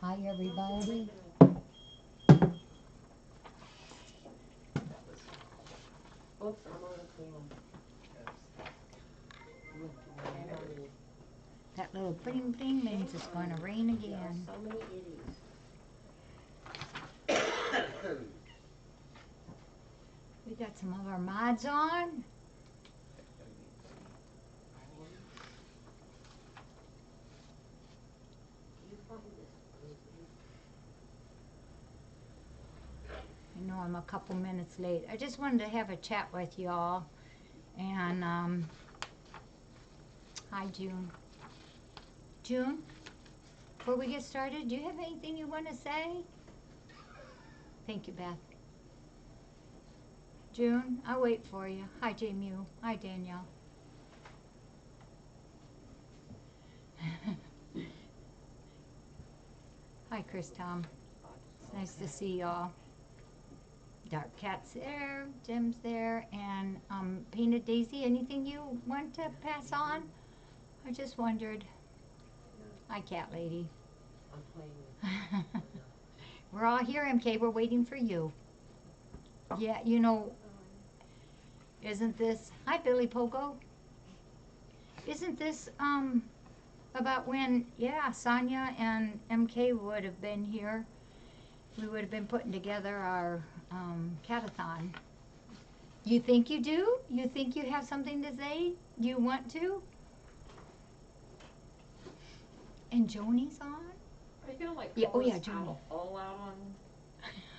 Hi, everybody. Oops, I'm on a clean one. That little bling bling means it's going to rain again. So many idiots. We got some of our mods on. I know I'm a couple minutes late. I just wanted to have a chat with y'all. And, hi, June. June, before we get started, do you have anything you want to say? Thank you, Beth. June, I'll wait for you. Hi, J Mew. Hi, Danielle. Hi, Chris Tom. It's nice to see y'all. Dark Cat's there, Jim's there, and Painted Daisy, anything you want to pass on? I just wondered. Hi, Cat Lady. I'm playing with We're all here, MK. We're waiting for you. Yeah, you know, isn't this... Hi, Billy Pogo. Isn't this about when, yeah, Sonia and MK would have been here. We would have been putting together our catathon. You think you do? You think you have something to say? You want to? And Joni's on? Are you gonna like Yeah, call oh yeah, us Joni. all out on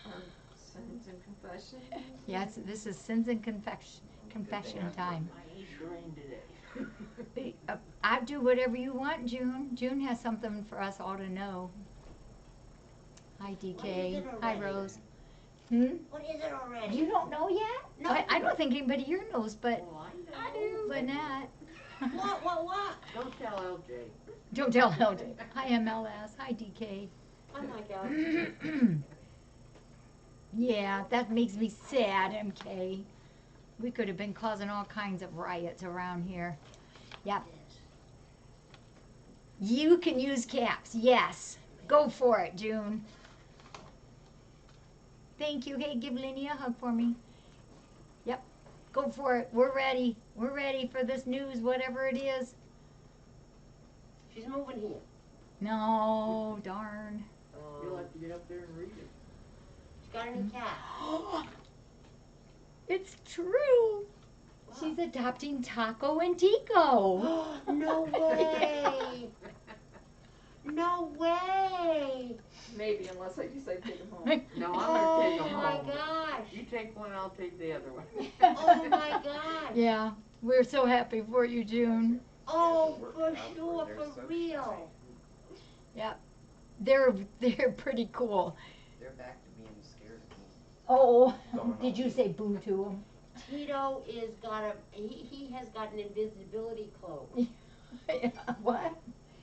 our sins and confessions? Yes, this is sins and confession time. my East rain today. I do whatever you want, June. June has something for us all to know. Hi, DK. Hi, Rose. What is it already? You don't know yet? No. I don't think anybody here knows, but Well, I do. Lynette. What? Don't tell LJ. Don't tell LJ. Hi, MLS. Hi, DK. I'm like LJ. Yeah, that makes me sad, MK. We could have been causing all kinds of riots around here. Yep. You can use caps. Yes. Go for it, June. Thank you. Hey, give Lenny a hug for me. Yep. Go for it. We're ready. We're ready for this news, whatever it is. She's moving here. No, darn. You'll have to get up there and read it. She's got a new cat. It's true. Wow. She's adopting Taco and Tico. No way. No way. Maybe, unless like you say take them home. No, I'm Oh gonna take them my home. gosh. You take one, I'll take the other one. Oh my gosh. Yeah, we're so happy for you, June. Oh, for sure, for real. Yep. They're pretty cool. They're back to being scared of me. Oh, did you say boo to them? Tito is he has got an invisibility cloak. Yeah, what?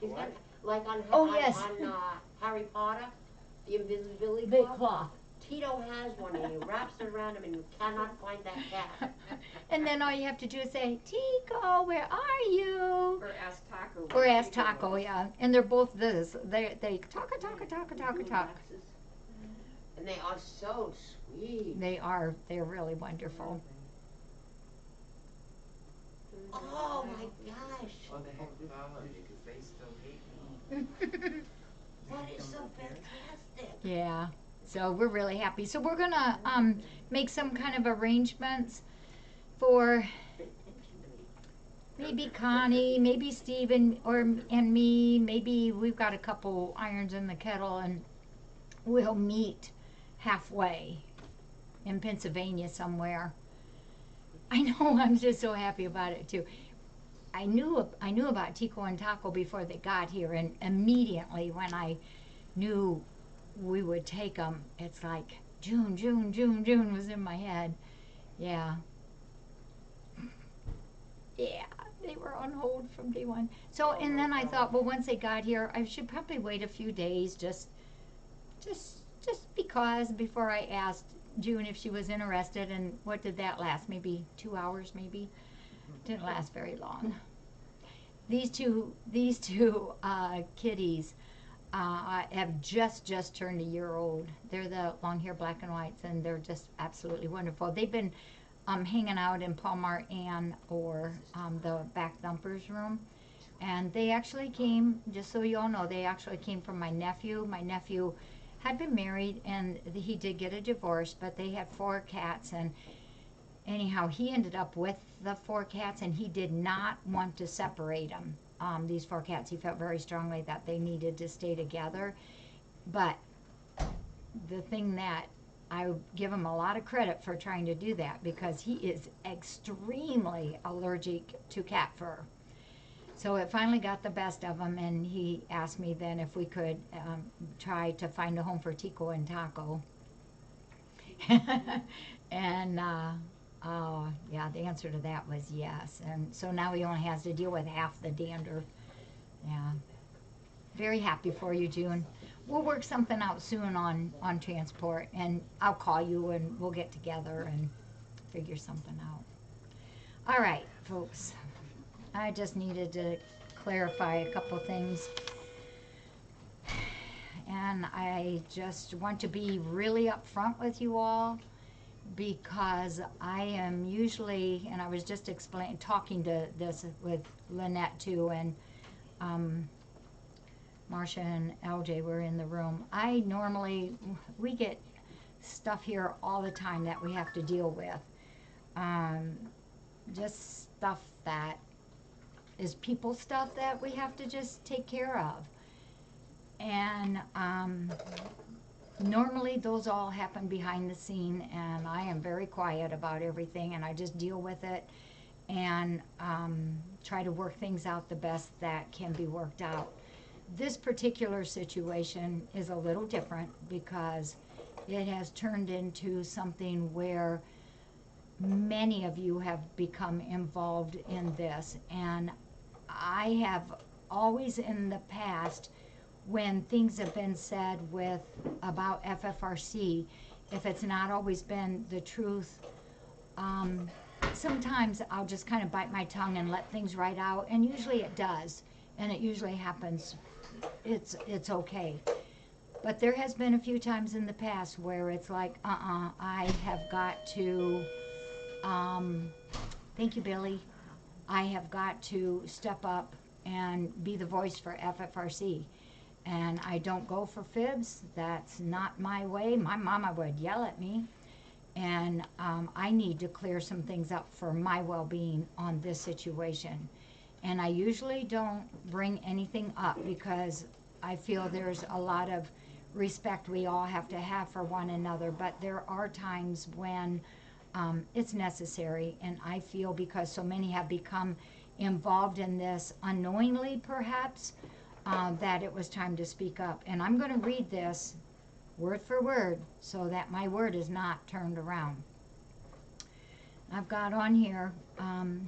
He's got, like on, Yes. on Harry Potter, the invisibility Big cloak. cloth. Tito has one and he wraps it around him and you cannot find that cat. And then all you have to do is say, Tico, where are you? Or ask Taco. Or ask Taco, yeah. And they're both this. They talk. And they are so sweet. They are. They're really wonderful. Oh my gosh. Oh, they have followed you because they still hate me. That is so fantastic. Yeah. So we're really happy. So we're gonna make some kind of arrangements for maybe Connie, maybe Steven and me. Maybe we've got a couple irons in the kettle and we'll meet halfway in Pennsylvania somewhere. I know, I'm just so happy about it too. I knew about Tico and Taco before they got here, and immediately when I knew we would take them, it's like June was in my head. Yeah. Yeah, they were on hold from day one. So, and then I thought, well, once they got here, I should probably wait a few days just because before I asked June if she was interested. And what did that last? Maybe 2 hours, maybe? Didn't last very long. These two kitties have just turned a year old. They're the long hair black and whites, and they're just absolutely wonderful. They've been hanging out in Paul Martin or the back dumpers room. And they actually came, just so you all know, they actually came from my nephew. My nephew had been married and he did get a divorce, but they had 4 cats. And anyhow, he ended up with the 4 cats and he did not want to separate them. These 4 cats, he felt very strongly that they needed to stay together. But the thing that I give him a lot of credit for trying to do that, because he is extremely allergic to cat fur. So it finally got the best of him, and he asked me then if we could try to find a home for Tico and Taco. And yeah, the answer to that was yes. And so now he only has to deal with half the dander. Yeah. Very happy for you, June. We'll work something out soon on transport, and I'll call you and we'll get together and figure something out. All right, folks. I just needed to clarify a couple things. And I just want to be really upfront with you all, because I am usually, and I was just talking to this with Lynette too, and Marcia and LJ were in the room. We get stuff here all the time that we have to deal with. Just stuff that is people stuff that we have to just take care of. And normally those all happen behind the scene, and I am very quiet about everything, and I just deal with it and try to work things out the best that can be worked out. This particular situation is a little different because it has turned into something where many of you have become involved in this, and I have always in the past, when things have been said about FFRC, if it's not always been the truth, sometimes I'll just kind of bite my tongue and let things right out, and usually it does, and it usually happens. It's okay. But there has been a few times in the past where it's like, I have got to, thank you, Billy. I have got to step up and be the voice for FFRC. And I don't go for fibs. That's not my way. My mama would yell at me. And I need to clear some things up for my well-being on this situation. And I usually don't bring anything up because I feel there's a lot of respect we all have to have for one another. But there are times when it's necessary, and I feel because so many have become involved in this unknowingly perhaps, that it was time to speak up. And I'm going to read this word for word so that my word is not turned around. I've got on here,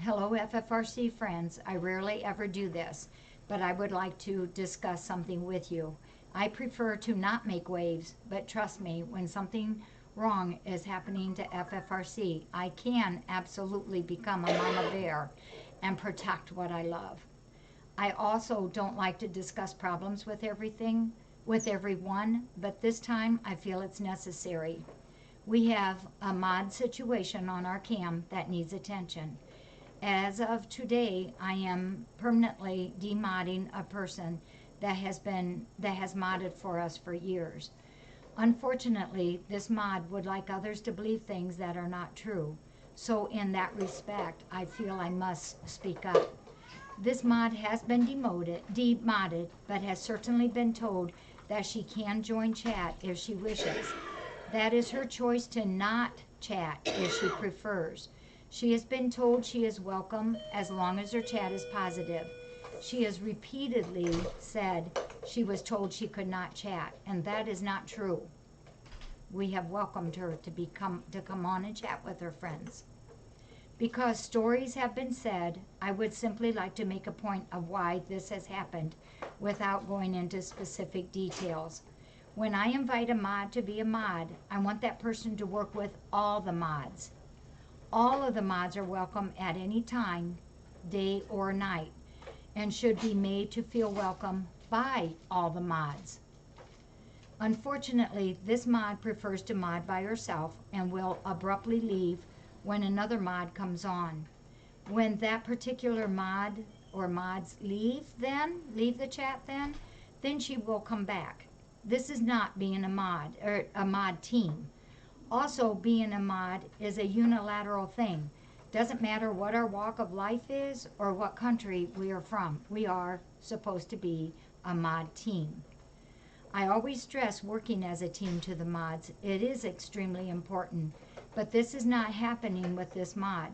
hello FFRC friends, I rarely ever do this, but I would like to discuss something with you. I prefer to not make waves, but trust me, when something wrong is happening to FFRC, I can absolutely become a mama bear and protect what I love. I also don't like to discuss problems with everyone, but this time I feel it's necessary. We have a mod situation on our cam that needs attention. As of today, I am permanently demodding a person that has modded for us for years. Unfortunately, this mod would like others to believe things that are not true. So in that respect, I feel I must speak up. This mod has been demodded, but has certainly been told that she can join chat if she wishes. That is her choice to not chat if she prefers. She has been told she is welcome as long as her chat is positive. She has repeatedly said she was told she could not chat, and that is not true. We have welcomed her to come on and chat with her friends. Because stories have been said, I would simply like to make a point of why this has happened without going into specific details. When I invite a mod to be a mod, I want that person to work with all the mods. All of the mods are welcome at any time, day or night, and should be made to feel welcome by all the mods. Unfortunately, this mod prefers to mod by herself and will abruptly leave when another mod comes on. When that particular mod or mods leave the chat then she will come back. This is not being a mod or a mod team. Also, being a mod is a unilateral thing. Doesn't matter what our walk of life is or what country we are from. We are supposed to be a mod team. I always stress working as a team to the mods. It is extremely important, but this is not happening with this mod.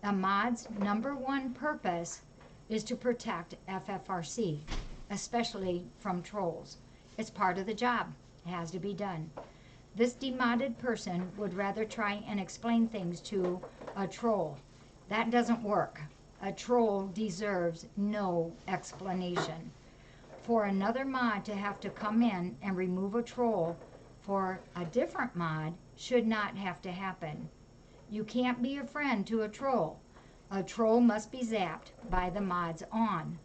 A mod's number one purpose is to protect FFRC, especially from trolls. It's part of the job. It has to be done. This demodded person would rather try and explain things to a troll. That doesn't work. A troll deserves no explanation. For another mod to have to come in and remove a troll for a different mod should not have to happen. You can't be a friend to a troll. A troll must be zapped by the mods on.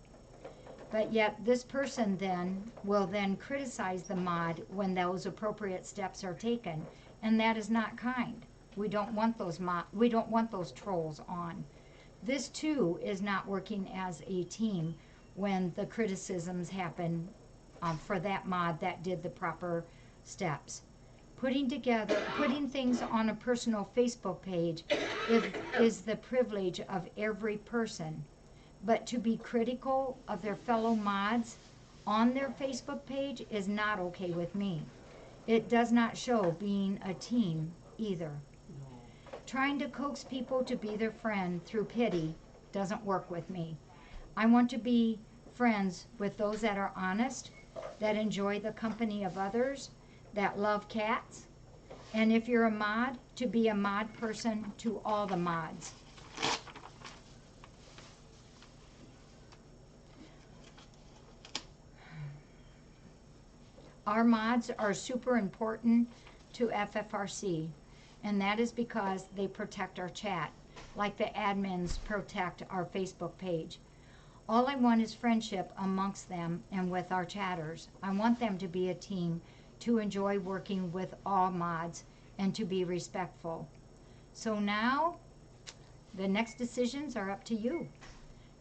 But yet this person will criticize the mod when those appropriate steps are taken, and that is not kind. We don't want those trolls on. This too is not working as a team when the criticisms happen for that mod that did the proper steps. Putting things on a personal Facebook page is the privilege of every person. But to be critical of their fellow mods on their Facebook page is not okay with me. It does not show being a team either. Trying to coax people to be their friend through pity doesn't work with me. I want to be friends with those that are honest, that enjoy the company of others, that love cats, and if you're a mod, to be a mod person to all the mods. Our mods are super important to FFRC, and that is because they protect our chat, like the admins protect our Facebook page. All I want is friendship amongst them and with our chatters. I want them to be a team, to enjoy working with all mods, and to be respectful. So now, the next decisions are up to you.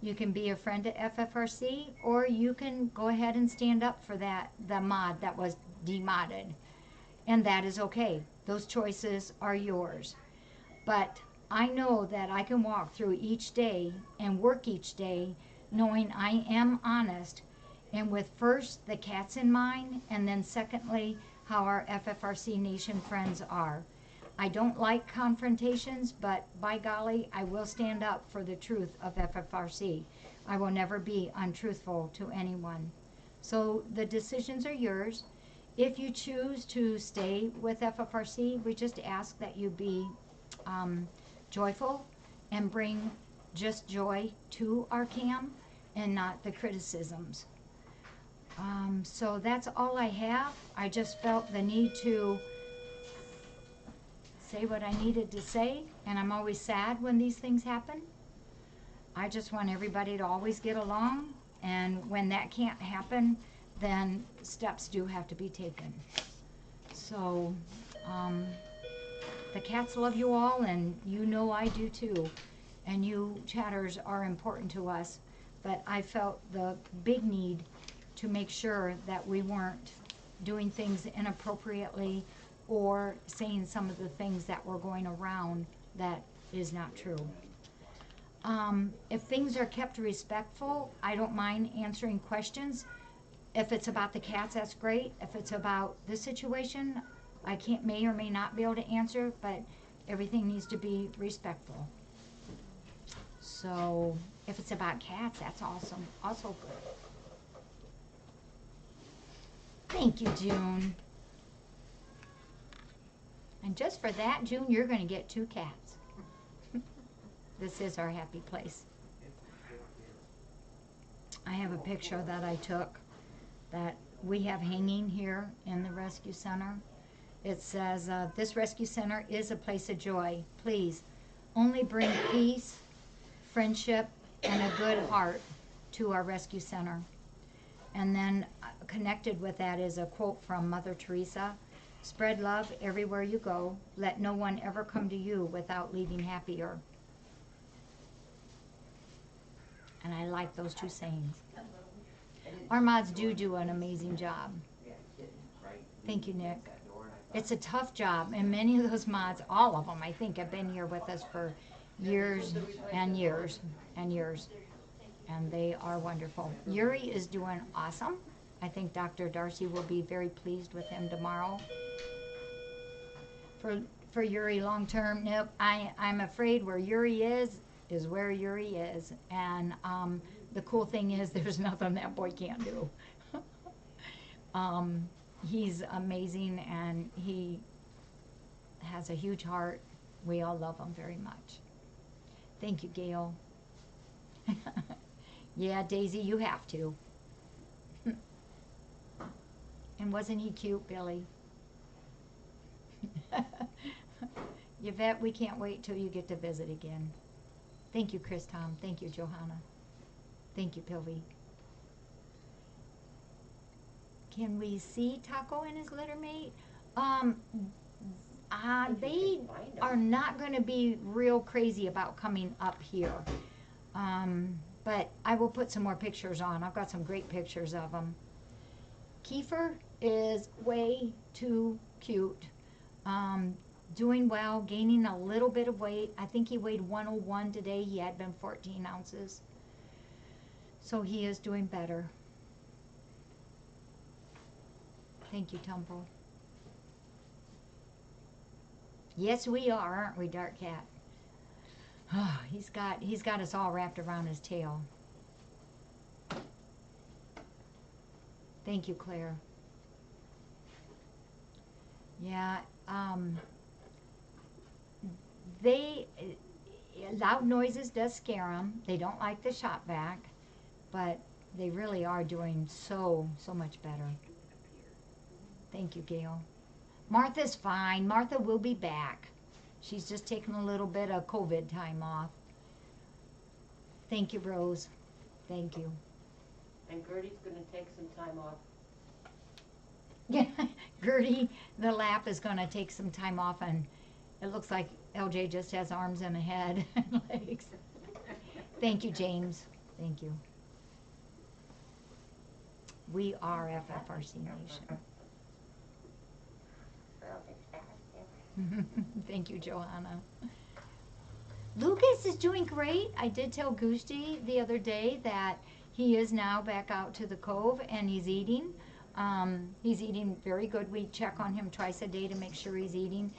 You can be a friend to FFRC, or you can go ahead and stand up for the mod that was demodded. And that is okay. Those choices are yours. But I know that I can walk through each day and work each day knowing I am honest, and with first the cats in mind, and then secondly, how our FFRC Nation friends are. I don't like confrontations, but by golly, I will stand up for the truth of FFRC. I will never be untruthful to anyone. So the decisions are yours. If you choose to stay with FFRC, we just ask that you be joyful and bring just joy to our cam and not the criticisms. So that's all I have. I just felt the need to say what I needed to say, and I'm always sad when these things happen. I just want everybody to always get along, and when that can't happen, then steps do have to be taken. So, the cats love you all, and you know I do too. And you chatters are important to us, but I felt the big need to make sure that we weren't doing things inappropriately or saying some of the things that were going around that is not true. If things are kept respectful, I don't mind answering questions. If it's about the cats, that's great. If it's about this situation, I may or may not be able to answer, but everything needs to be respectful. So if it's about cats, that's awesome. Also good. Thank you, June. And just for that, June, you're going to get 2 cats. This is our happy place. I have a picture that I took that we have hanging here in the rescue center. It says, this rescue center is a place of joy. Please, only bring peace, friendship, and a good heart to our rescue center. And then connected with that is a quote from Mother Teresa. Spread love everywhere you go. Let no one ever come to you without leaving happier. And I like those two sayings. Our mods do an amazing job. Yeah, kidding, right? Thank you, Nick. That door, and I thought, It's a tough job, and many of those mods, all of them, I think, have been here with us for years and years and years. And they are wonderful. Yuri is doing awesome. I think Dr. Darcy will be very pleased with him tomorrow. For Yuri long term, nope. I'm afraid where Yuri is where Yuri is. And the cool thing is there's nothing that boy can't do. He's amazing and he has a huge heart. We all love him very much. Thank you, Gail. Yeah, Daisy, you have to. And wasn't he cute, Billy? Yvette, we can't wait till you get to visit again. Thank you, Chris Tom. Thank you, Johanna. Thank you, Pilvi. Can we see Taco and his litter mate? They are not going to be real crazy about coming up here. But I will put some more pictures on. I've got some great pictures of them. Kiefer is way too cute. Doing well, gaining a little bit of weight. I think he weighed 101 today. He had been 14 ounces. So he is doing better. Thank you, Tumble. Yes, we are, aren't we, Dark Cat? Oh, he's got us all wrapped around his tail. Thank you, Claire. Yeah, loud noises does scare them. They don't like the shop vac, but they really are doing so much better. Thank you, Gail. Martha's fine. Martha will be back. She's just taking a little bit of COVID time off. Thank you, Rose. Thank you. And Gertie's gonna take some time off. Yeah, Gertie, the lap is going to take some time off, and it looks like LJ just has arms and a head and legs. Thank you, James. Thank you. We are FFRC Nation. Thank you, Johanna. Lucas is doing great. I did tell Gusti the other day that he is now back out to the cove and he's eating. He's eating very good. We check on him twice a day to make sure he's eating.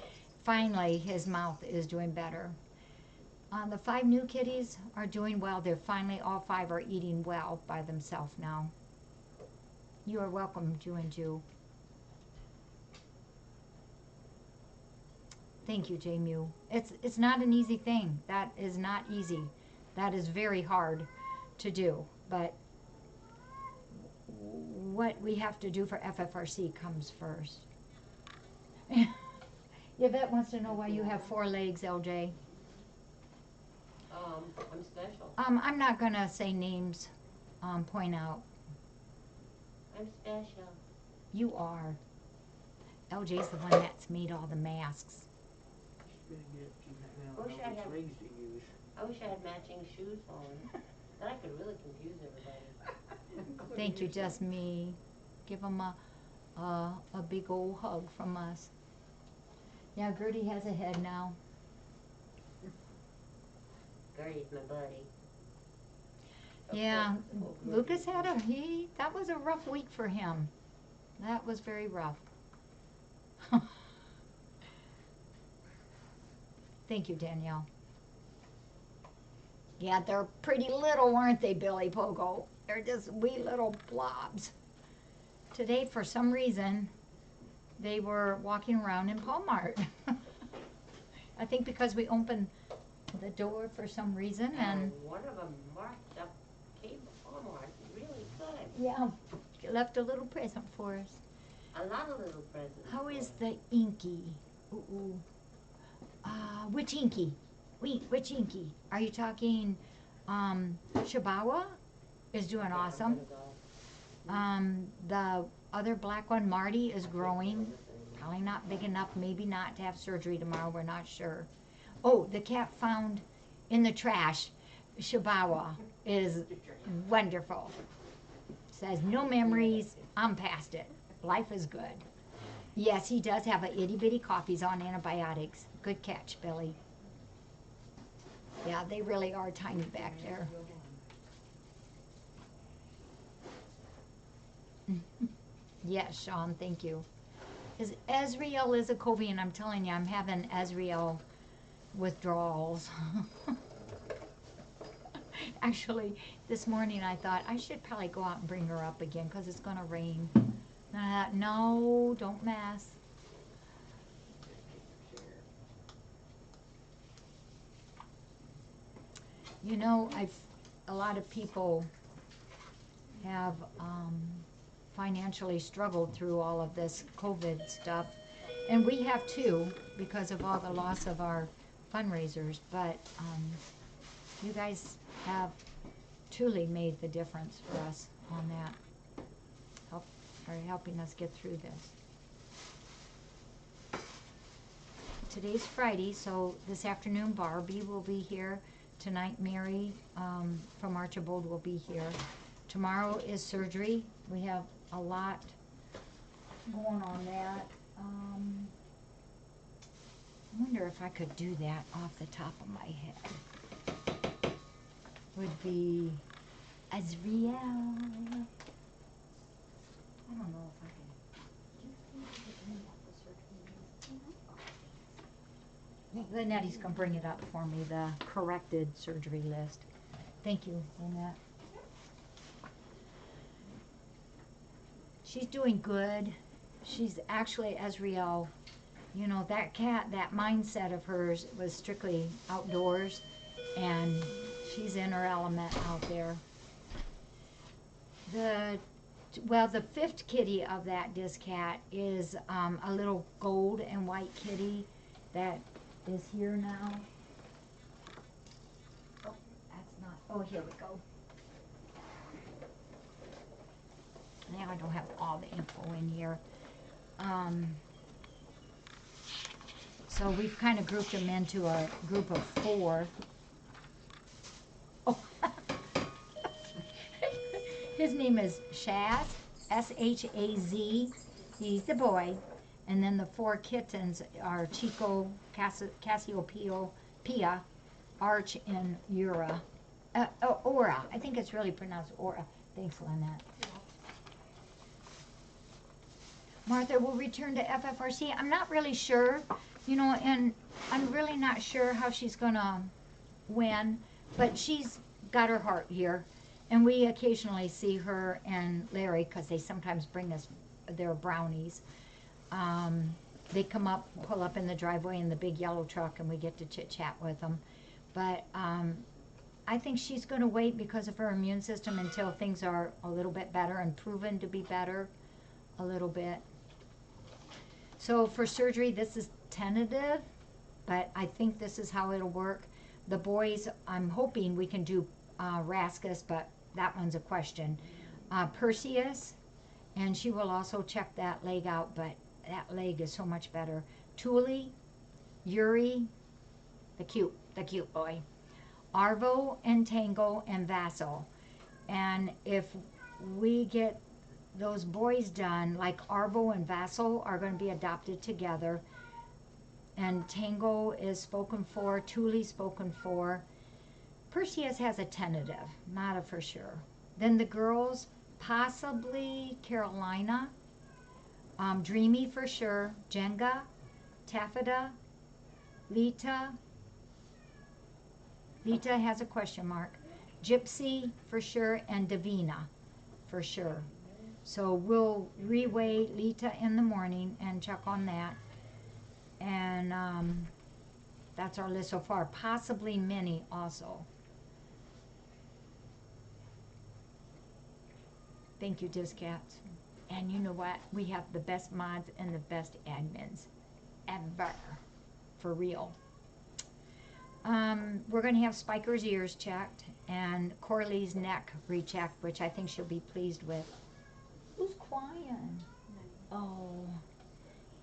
Finally, his mouth is doing better. The 5 new kitties are doing well. They're finally, all 5 are eating well by themselves now. You are welcome, Ju and Ju. Thank you, J Mew. It's not an easy thing. That is not easy. That is very hard to do. But what we have to do for FFRC comes first. Yvette wants to know why you have 4 legs, LJ. I'm special. I'm not gonna say names. Point out. I'm special. You are. LJ's the one that's made all the masks. Wish I had matching shoes on. Then I could really confuse everybody. Thank you, just me. Give him a big old hug from us. Yeah, Gertie has a head now. Gertie's my buddy. Yeah, Oh, Lucas had that was a rough week for him. That was very rough. Thank you, Danielle. Yeah, they're pretty little, aren't they, Billy Pogo? They're just wee little blobs. Today, for some reason, they were walking around in Paul Mart. I think because we opened the door for some reason, and one of them marked up came Walmart really good. yeah, left a little present for us. A lot of little presents. How is the Inky? Ooh. Which Inky? Wait, which Inky? Are you talking Shibawa? Is doing awesome. The other black one, Marty, is growing. Probably not big enough, maybe not to have surgery tomorrow, we're not sure. Oh, the cat found in the trash, Chihuahua, is wonderful. Says, no memories, I'm past it. Life is good. Yes, he does have a itty bitty cough. He's on antibiotics. Good catch, Billy. Yeah, they really are tiny back there. Yes, Sean, thank you. Is Ezreal Lizakovian? I'm telling you, I'm having Ezreal withdrawals. Actually, this morning I thought I should probably go out and bring her up again because it's going to rain. And I thought, no, don't mess. You know, a lot of people have financially struggled through all of this COVID stuff. And we have too, because of all the loss of our fundraisers. But you guys have truly made the difference for us on that, helping us get through this. Today's Friday, so this afternoon Barbie will be here. Tonight Mary from Archibald will be here. Tomorrow is surgery. We have a lot going on that. I wonder if I could do that off the top of my head. Would be Azriel. I don't know if I can. Lynette's gonna bring it up for me, the corrected surgery list. Thank you, Lynette. She's doing good. She's actually, Azriel, you know, that cat, that mindset of hers was strictly outdoors, and she's in her element out there. The fifth kitty of that disc cat is a little gold and white kitty that is here now. Oh, that's not, oh, here we go. Now I don't have all the info in here. So we've kind of grouped them into a group of 4. Oh. His name is Shaz, S-H-A-Z. He's the boy. And then the 4 kittens are Chico, Cassiopeia, Arch, and Ura. Aura. I think it's really pronounced Aura. Thanks, Lynette. Martha will return to FFRC. I'm not really sure, you know, and I'm really not sure how she's gonna win, but she's got her heart here. And we occasionally see her and Larry, because they sometimes bring us their brownies. They come up, pull up in the driveway in the big yellow truck, and we get to chit-chat with them. But I think she's going to wait because of her immune system until things are a little bit better and proven to be better a little bit. So for surgery, this is tentative, but I think this is how it'll work. The boys, I'm hoping we can do Rascus, but that one's a question. Perseus, and she will also check that leg out, but that leg is so much better. Thule, Yuri, the cute boy. Arvo and Tango and Vassal. And if we get those boys done, like Arvo and Vassal are going to be adopted together, and Tango is spoken for, Thule spoken for. Perseus has a tentative, not a for sure. Then the girls, possibly Carolina, Dreamy for sure, Jenga, Taffeta, Lita. Lita has a question mark. Gypsy for sure, and Davina for sure. So we'll reweigh Lita in the morning and check on that. And that's our list so far. Possibly Minnie also. Thank you, Discats. And you know what? We have the best mods and the best admins ever. For real. We're going to have Spiker's ears checked and Corley's neck rechecked, which I think she'll be pleased with. Who's crying? Oh.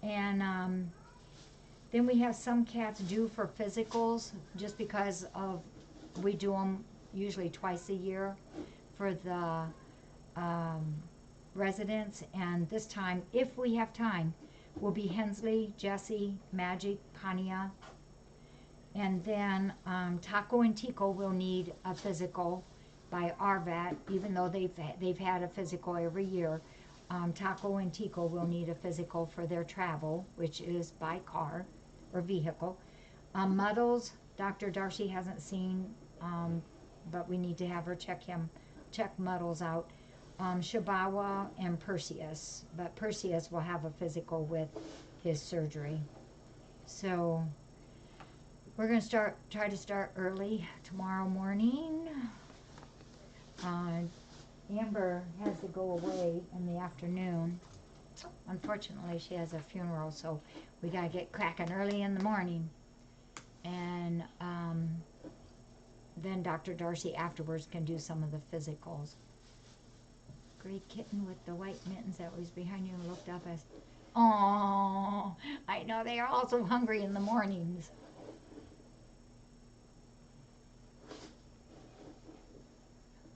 And then we have some cats due for physicals just because of, we do them usually twice a year for the residents. And this time, if we have time, will be Hensley, Jacci, Magic, Pania. And then Taco and Tico will need a physical by our vet, even though they've had a physical every year. Taco and Tico will need a physical for their travel, which is by car or vehicle. Muddles, Dr. Darcy hasn't seen, but we need to have her check Muddles out. Shibawa and Perseus, but Perseus will have a physical with his surgery. So we're going to try to start early tomorrow morning. Amber has to go away in the afternoon. Unfortunately, she has a funeral, so we got to get cracking early in the morning. And then Dr. Darcy afterwards can do some of the physicals. Gray kitten with the white mittens that was behind you and looked up as, oh, I know they are also hungry in the mornings.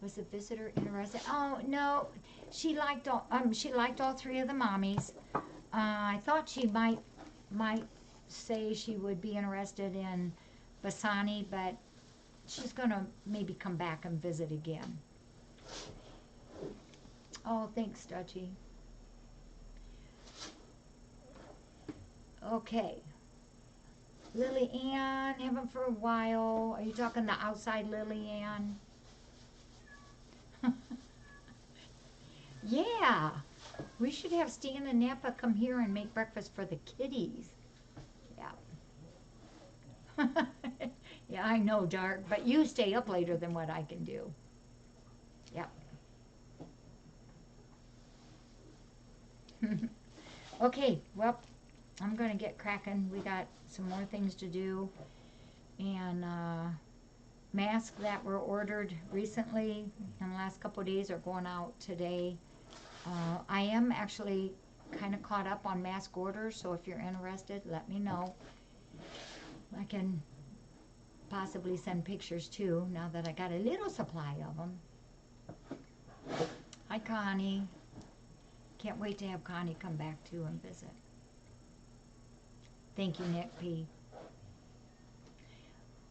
Was the visitor interested? Oh no, she liked all three of the mommies. I thought she might say she would be interested in Basani, but she's gonna maybe come back and visit again. Oh, thanks, Jacci. Okay. Lily Ann, haven't for a while. Are you talking the outside Lily Ann? Yeah. We should have Stan and Napa come here and make breakfast for the kitties. Yeah. Yeah, I know, Dark, but you stay up later than what I can do. Yep. Okay, well, I'm going to get cracking. We got some more things to do. And masks that were ordered recently in the last couple of days are going out today. I am actually kind of caught up on mask orders, so if you're interested, let me know. I can possibly send pictures too, now that I got a little supply of them. Hi, Connie. Can't wait to have Connie come back too and visit. Thank you, Nick P.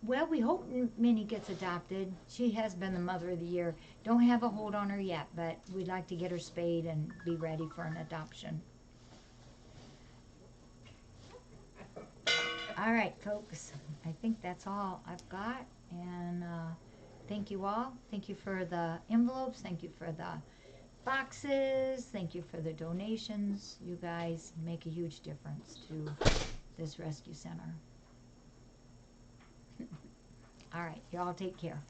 Well, we hope Minnie gets adopted. She has been the mother of the year. Don't have a hold on her yet, but we'd like to get her spayed and be ready for an adoption. All right, folks. I think that's all I've got. And thank you all. Thank you for the envelopes. Thank you for the boxes. Thank you for the donations. You guys make a huge difference to this rescue center. All right, y'all take care.